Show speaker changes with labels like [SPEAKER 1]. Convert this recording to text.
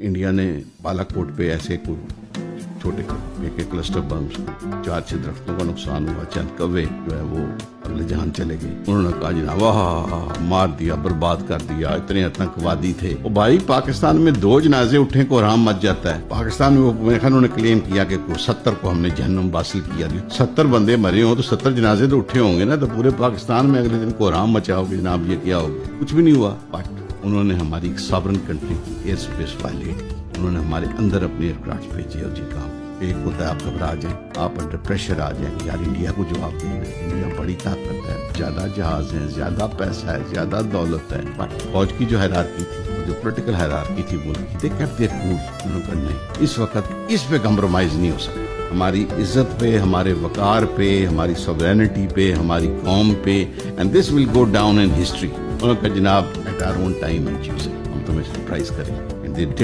[SPEAKER 1] India نے بالاکوٹ پہ ایسے چھوٹے کے کلسٹر بمس 4 درختوں کا نقصان ہوا, چند کوے جو ہے وہ اگلے جہان چلے گئے. انہوں نے کہا جناب واہ مار دیا, برباد کر دیا, اتنے آتنکوادی تھے. وہ بھائی پاکستان میں 2 جنازے اٹھیں کو حرام مچ جاتا ہے. پاکستان میں وہ انہوں نے کلیم کیا کہ 70 کو ہم نے جہنم حاصل کیا. 70 بندے مرے ہوں تو 70 جنازے تو اٹھے ہوں گے نا, تو پورے پاکستان میں اگلے دن کو حرام مچاؤ گے جناب, یہ کیا ہوگا؟ کچھ بھی نہیں ہوا. بٹ انہوں نے ہماری ایک سابرن کنٹری کی ایئر اسپیس وائلیٹ کی. انہوں نے ہمارے اندر اپنے ایئر کرافٹ بھیجے اور جی کام. ایک ہوتا ہے آپ گھبرا جائیں, آپ انڈر پریشر آ جائیں, یار انڈیا کو جواب دینا ہے, انڈیا بڑی طاقت ہے, زیادہ جہاز ہیں, زیادہ پیسہ ہے, زیادہ دولت ہے. بٹ فوج کی جو ہیرارکی تھی, جو پولیٹیکل ہیرارکی تھی ملک کی, they kept their cool. انہوں نے کہا نہیں, اس وقت اس پہ کمپرومائز نہیں ہو سکتا. ہماری عزت پہ, ہمارے وقار پہ, ہماری سوورینٹی پہ, ہماری قوم پہ, and this will go down in history. انہوں نے کہا جناب at our own time and choosing, ہم تمہیں سرپرائز کریں. And they did